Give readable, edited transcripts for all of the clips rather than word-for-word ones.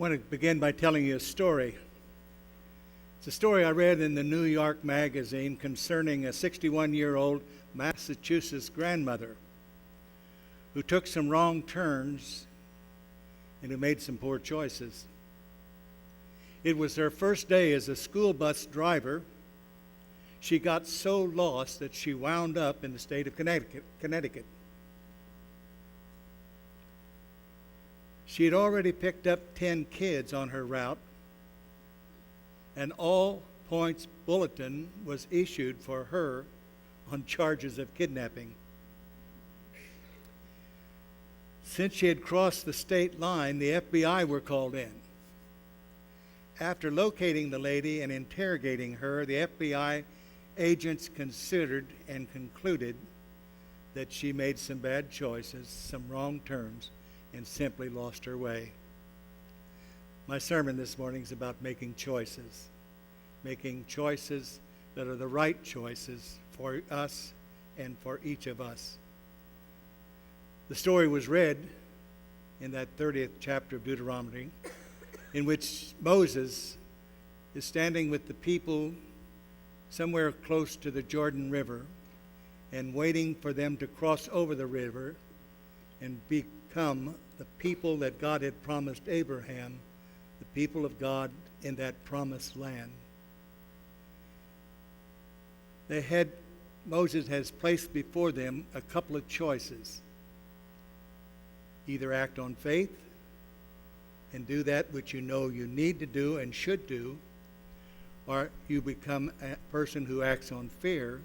want to begin by telling you a story. It's a story I read in the New York magazine concerning a 61-year-old Massachusetts grandmother who took some wrong turns and who made some poor choices. It was her first day as a school bus driver. She got so lost that she wound up in the state of Connecticut. She had already picked up 10 kids on her route. An all-points bulletin was issued for her on charges of kidnapping. Since she had crossed the state line, the FBI were called in. After locating the lady and interrogating her, the FBI agents considered and concluded that she made some bad choices, some wrong turns, and simply lost her way. My sermon this morning is about making choices that are the right choices for us and for each of us. The story was read in that 30th chapter of Deuteronomy, in which Moses is standing with the people somewhere close to the Jordan River and waiting for them to cross over the river and become the people that God had promised Abraham, the people of God in that promised land. Moses has placed before them a couple of choices. Either act on faith and do that which you know you need to do and should do, or you become a person who acts on fear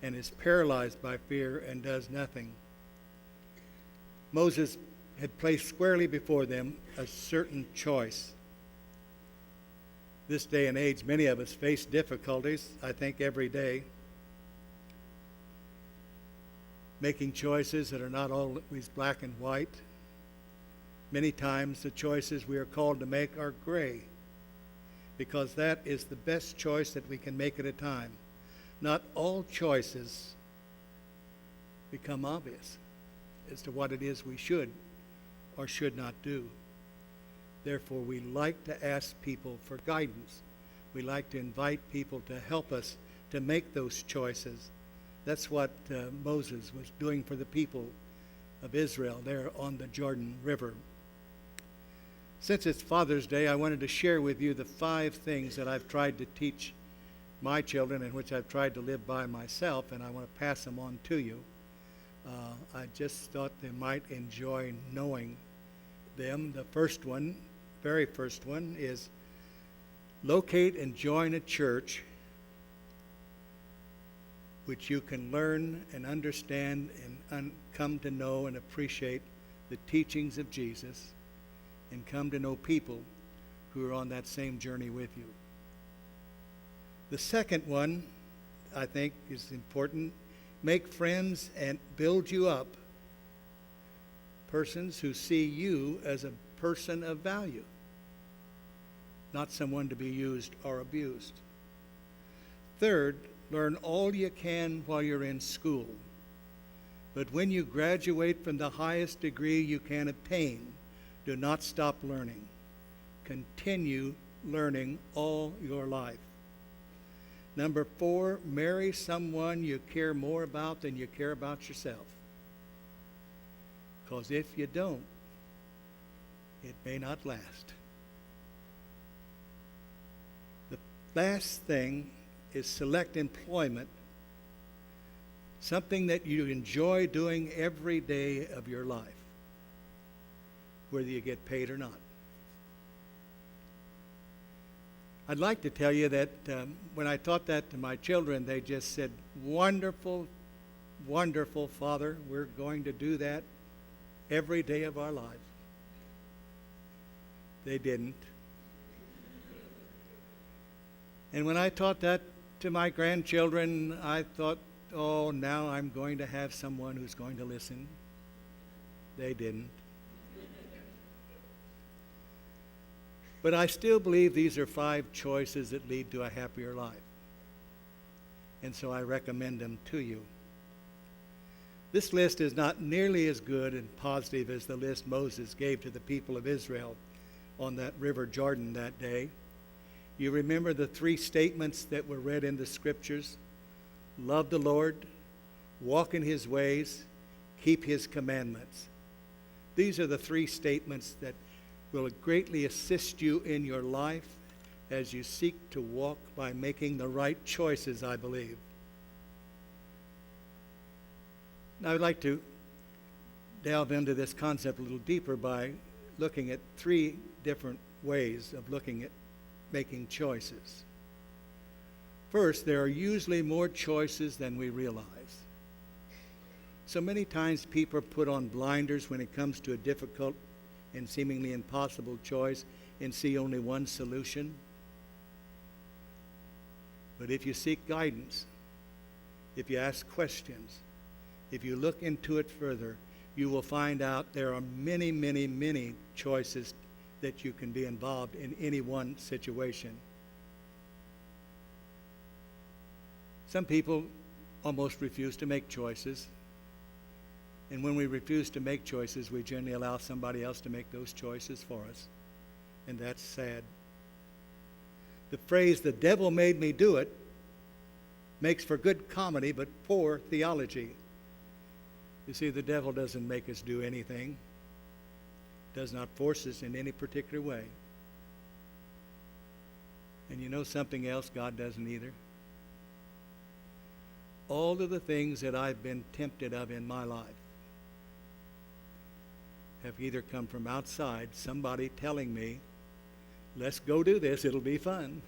and is paralyzed by fear and does nothing. Moses had placed squarely before them a certain choice. This day and age, many of us face difficulties, I think, every day, making choices that are not always black and white. Many times the choices we are called to make are gray, because that is the best choice that we can make at a time. Not all choices become obvious as to what it is we should or should not do. Therefore, we like to ask people for guidance. We like to invite people to help us to make those choices. That's what Moses was doing for the people of Israel there on the Jordan River. Since it's Father's Day, I wanted to share with you the 5 things that I've tried to teach my children and which I've tried to live by myself, and I want to pass them on to you. I just thought they might enjoy knowing them. The first one, very first one, is locate and join a church which you can learn and understand and come to know and appreciate the teachings of Jesus, and come to know people who are on that same journey with you. The second one, I think, is important. Make friends and build you up. Persons who see you as a person of value, not someone to be used or abused. Third, learn all you can while you're in school. But when you graduate from the highest degree you can obtain, do not stop learning. Continue learning all your life. Number 4, marry someone you care more about than you care about yourself. Because if you don't, it may not last. The last thing is select employment, something that you enjoy doing every day of your life, whether you get paid or not. I'd like to tell you that when I taught that to my children, they just said, "Wonderful, wonderful, Father, we're going to do that every day of our lives." They didn't. And when I taught that to my grandchildren, I thought, oh, now I'm going to have someone who's going to listen. They didn't. But I still believe these are 5 choices that lead to a happier life. And so I recommend them to you. This list is not nearly as good and positive as the list Moses gave to the people of Israel, on that river Jordan that day. You remember the three statements that were read in the scriptures? Love the Lord, walk in his ways, keep his commandments. These are the three statements that will greatly assist you in your life as you seek to walk by making the right choices, I believe. Now, I'd like to delve into this concept a little deeper by looking at three different ways of looking at making choices. First, there are usually more choices than we realize. So many times people put on blinders when it comes to a difficult and seemingly impossible choice and see only one solution. But if you seek guidance, if you ask questions, if you look into it further, you will find out there are many, many, many choices that you can be involved in any one situation. Some people almost refuse to make choices. And when we refuse to make choices, we generally allow somebody else to make those choices for us. And that's sad. The phrase, "the devil made me do it," makes for good comedy, but poor theology. You see, the devil doesn't make us do anything. Does not force us in any particular way. And you know something else God doesn't either? All of the things that I've been tempted of in my life have either come from outside, somebody telling me, "Let's go do this, it'll be fun,"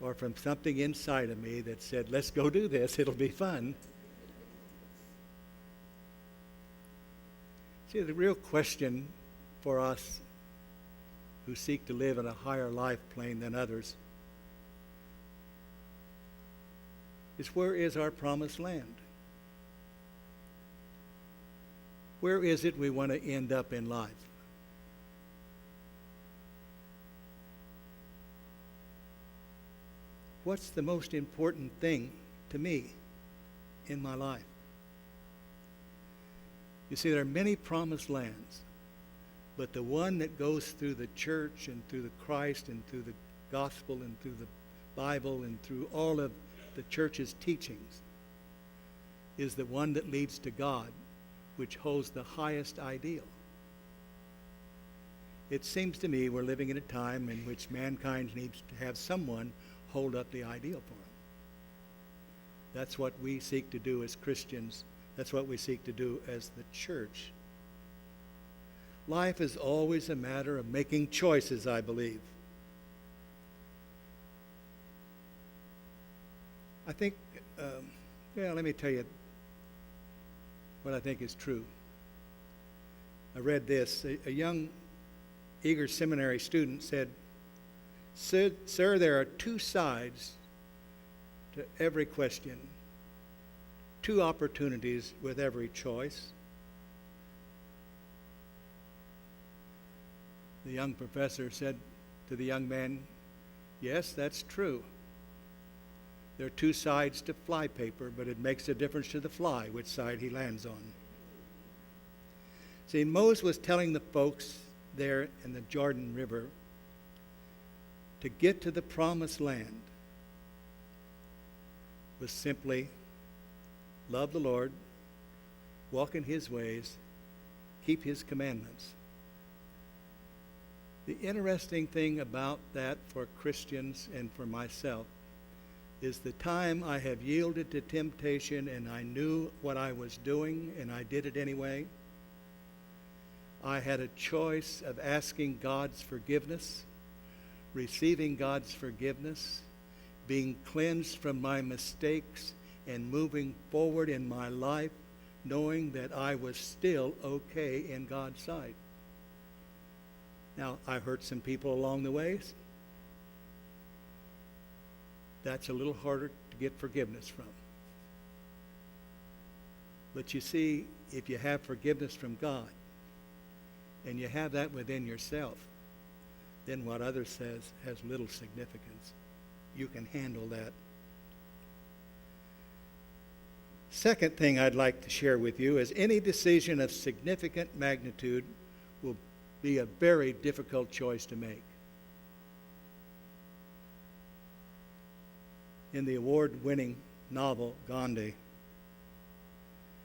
or from something inside of me that said, "Let's go do this, it'll be fun." See, the real question for us who seek to live in a higher life plane than others is, where is our promised land? Where is it we want to end up in life? What's the most important thing to me in my life? You see, there are many promised lands, but the one that goes through the church and through the Christ and through the gospel and through the Bible and through all of the church's teachings is the one that leads to God, which holds the highest ideal. It seems to me we're living in a time in which mankind needs to have someone hold up the ideal for them. That's what we seek to do as Christians. That's what we seek to do as the church. Life is always a matter of making choices, I believe. I think, let me tell you what I think is true. I read this. A young, eager seminary student said, Sir, there are two sides to every question, two opportunities with every choice. The young professor said to the young man, "Yes, that's true. There are two sides to fly paper, but it makes a difference to the fly which side he lands on." See, Moses was telling the folks there in the Jordan River to get to the promised land was simply love the Lord, walk in his ways, keep his commandments. The interesting thing about that for Christians and for myself is the time I have yielded to temptation and I knew what I was doing and I did it anyway. I had a choice of asking God's forgiveness, receiving God's forgiveness, being cleansed from my mistakes, and moving forward in my life knowing that I was still okay in God's sight. Now, I hurt some people along the ways. That's a little harder to get forgiveness from. But you see, if you have forgiveness from God, and you have that within yourself, then what others says has little significance. You can handle that. Second thing I'd like to share with you is any decision of significant magnitude will be a very difficult choice to make. In the award-winning novel Gandhi,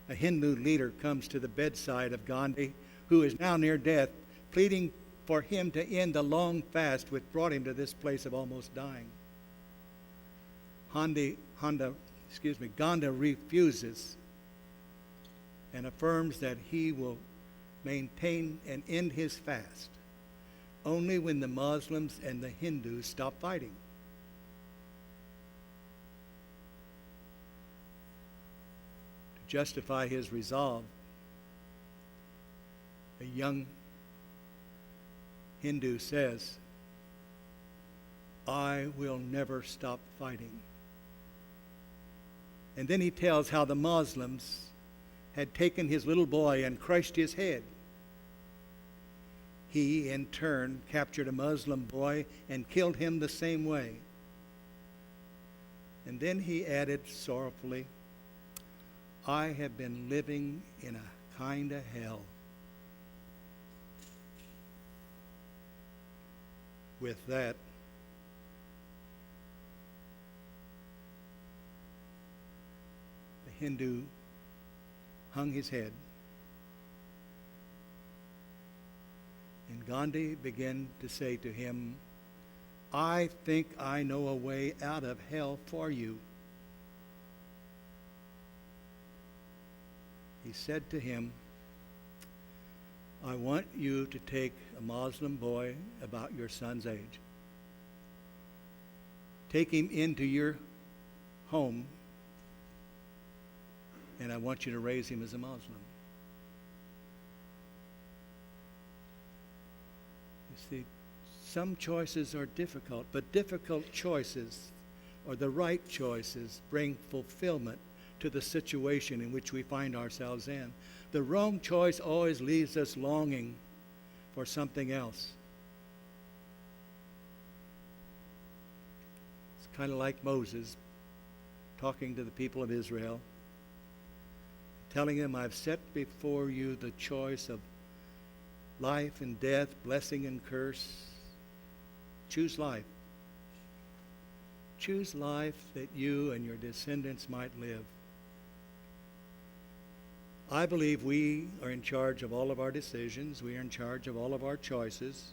a Hindu leader comes to the bedside of Gandhi, who is now near death, pleading for him to end the long fast which brought him to this place of almost dying. Gandhi refuses and affirms that he will maintain and end his fast only when the Muslims and the Hindus stop fighting. To justify his resolve, a young Hindu says, "I will never stop fighting." And then he tells how the Muslims had taken his little boy and crushed his head. He, in turn, captured a Muslim boy and killed him the same way. And then he added sorrowfully, "I have been living in a kind of hell." With that, the Hindu hung his head, and Gandhi began to say to him, "I think I know a way out of hell for you." He said to him, "I want you to take a Muslim boy about your son's age. Take him into your home, and I want you to raise him as a Muslim." You see, some choices are difficult, but difficult choices, or the right choices, bring fulfillment to the situation in which we find ourselves in. The wrong choice always leaves us longing for something else. It's kind of like Moses talking to the people of Israel, telling them, "I've set before you the choice of life and death, blessing and curse. Choose life. Choose life that you and your descendants might live." I believe we are in charge of all of our decisions. We are in charge of all of our choices.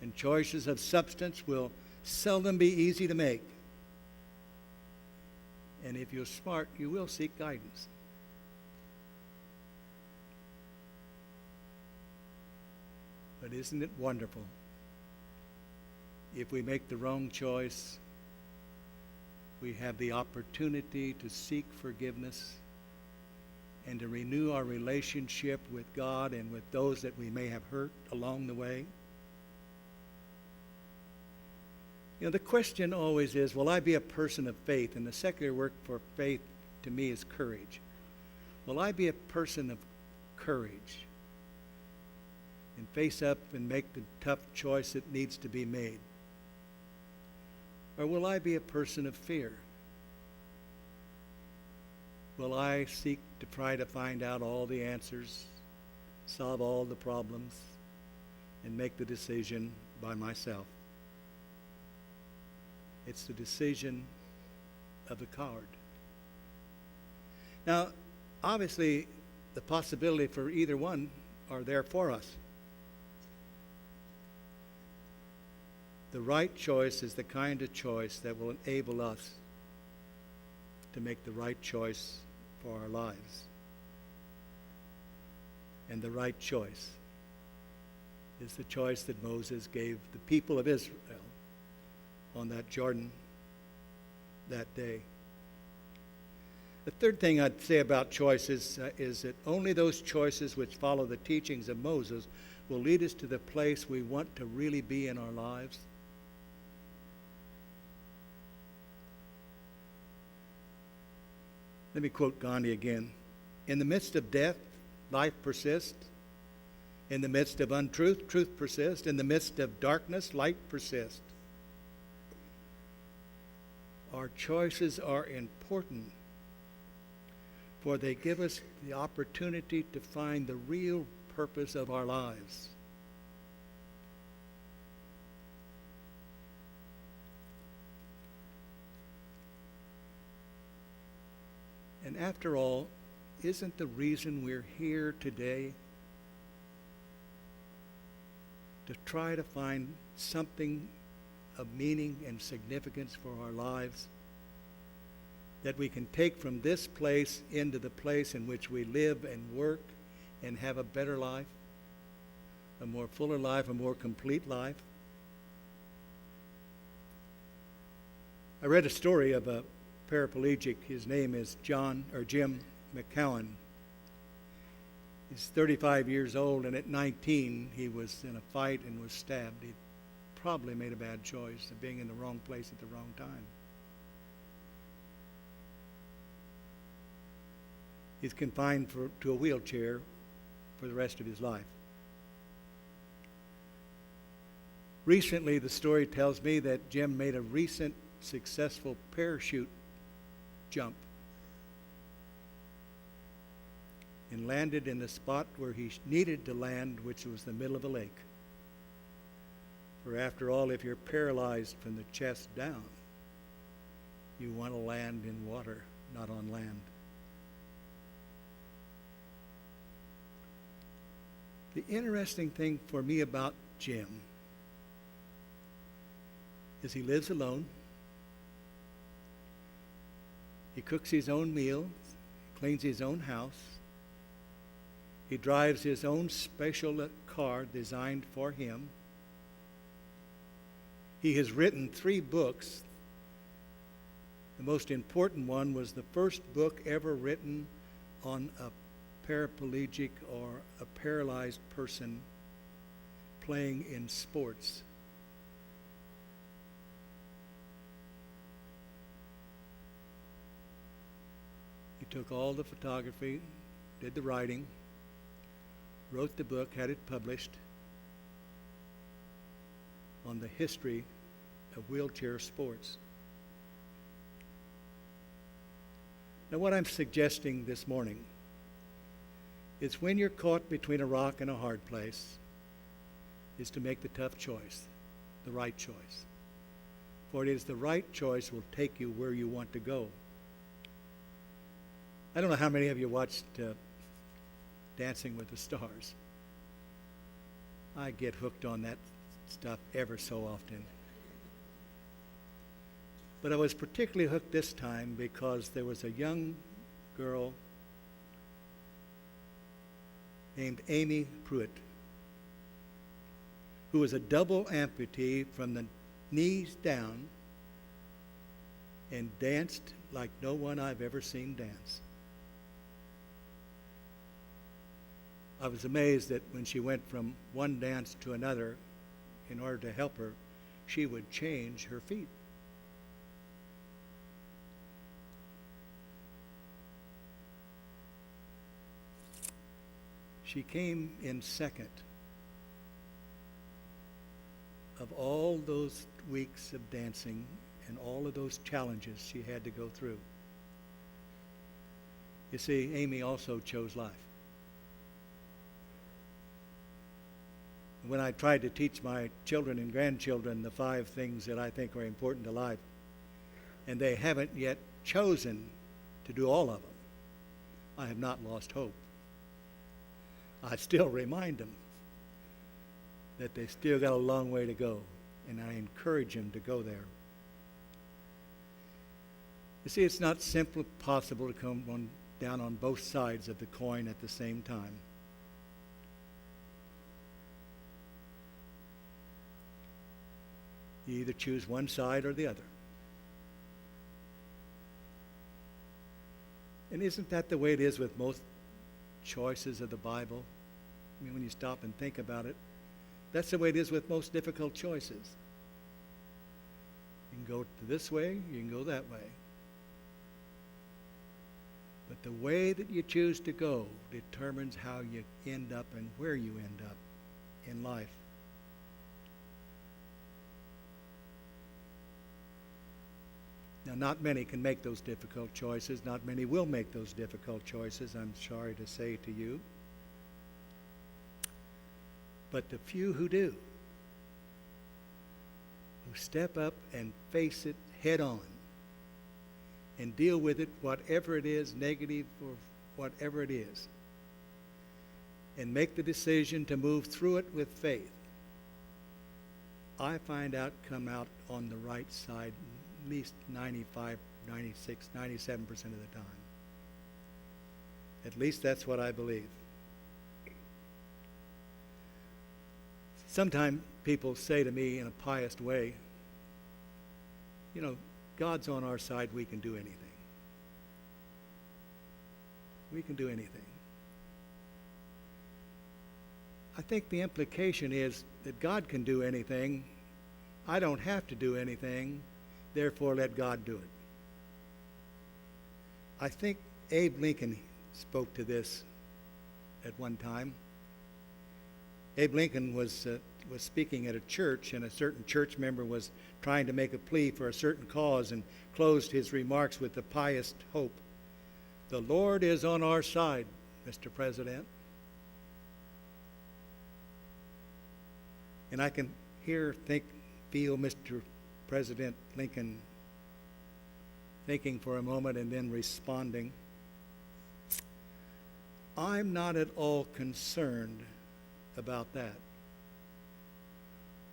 And choices of substance will seldom be easy to make. And if you're smart, you will seek guidance. But isn't it wonderful? If we make the wrong choice, we have the opportunity to seek forgiveness and to renew our relationship with God and with those that we may have hurt along the way. You know, the question always is, will I be a person of faith? And the secular word for faith to me is courage. Will I be a person of courage and face up and make the tough choice that needs to be made? Or will I be a person of fear? Will I seek to try to find out all the answers, solve all the problems, and make the decision by myself? It's the decision of the coward. Now, obviously, the possibility for either one are there for us. The right choice is the kind of choice that will enable us to make the right choice for our lives. And the right choice is the choice that Moses gave the people of Israel on that Jordan that day. The third thing I'd say about choices is that only those choices which follow the teachings of Moses will lead us to the place we want to really be in our lives. Let me quote Gandhi again. "In the midst of death, life persists. In the midst of untruth, truth persists. In the midst of darkness, light persists." Our choices are important, for they give us the opportunity to find the real purpose of our lives. And after all, isn't the reason we're here today to try to find something of meaning and significance for our lives that we can take from this place into the place in which we live and work and have a better life, a more fuller life, a more complete life? I read a story of a paraplegic. His name is Jim McCowan. He's 35 years old, and at 19 he was in a fight and was stabbed. He probably made a bad choice of being in the wrong place at the wrong time. He's confined to a wheelchair for the rest of his life. Recently, the story tells me that Jim made a recent successful parachute jump and landed in the spot where he needed to land, which was the middle of a lake. For after all, if you're paralyzed from the chest down, you want to land in water, not on land. The interesting thing for me about Jim is he lives alone. He cooks his own meals, cleans his own house. He drives his own special car designed for him. He has written 3 books. The most important one was the first book ever written on a paraplegic or a paralyzed person playing in sports. He took all the photography, did the writing, wrote the book, had it published on the history of wheelchair sports. Now, what I'm suggesting this morning is when you're caught between a rock and a hard place, is to make the tough choice, the right choice. For it is the right choice will take you where you want to go. I don't know how many of you watched Dancing with the Stars. I get hooked on that stuff ever so often. But I was particularly hooked this time because there was a young girl named Amy Pruitt, who was a double amputee from the knees down and danced like no one I've ever seen dance. I was amazed that when she went from one dance to another, in order to help her, she would change her feet. She came in second of all those weeks of dancing and all of those challenges she had to go through. You see, Amy also chose life. When I tried to teach my children and grandchildren the 5 things that I think are important to life, and they haven't yet chosen to do all of them, I have not lost hope. I still remind them that they still got a long way to go, and I encourage them to go there. You see, it's not simply possible to come down on both sides of the coin at the same time. You either choose one side or the other. And isn't that the way it is with most choices of the Bible? I mean, when you stop and think about it, that's the way it is with most difficult choices. You can go this way, you can go that way. But the way that you choose to go determines how you end up and where you end up in life. Now, not many can make those difficult choices. Not many will make those difficult choices, I'm sorry to say to you. But the few who do, who step up and face it head on and deal with it, whatever it is, negative or whatever it is, and make the decision to move through it with faith, I find out come out on the right side at least 95, 96, 97% of the time. At least that's what I believe. Sometimes people say to me in a pious way, you know, God's on our side, we can do anything. We can do anything. I think the implication is that God can do anything. I don't have to do anything, therefore let God do it. I think Abe Lincoln spoke to this at one time. Abe Lincoln was speaking at a church, and a certain church member was trying to make a plea for a certain cause and closed his remarks with the pious hope. The Lord is on our side, Mr. President. And I can feel Mr. President Lincoln thinking for a moment and then responding. I'm not at all concerned about that.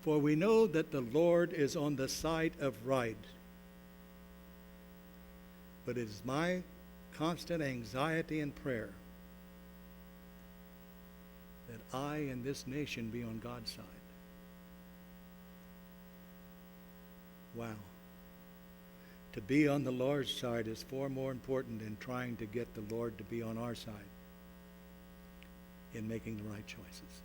For we know that the Lord is on the side of right. But it is my constant anxiety and prayer that I and this nation be on God's side. Wow. To be on the Lord's side is far more important than trying to get the Lord to be on our side in making the right choices.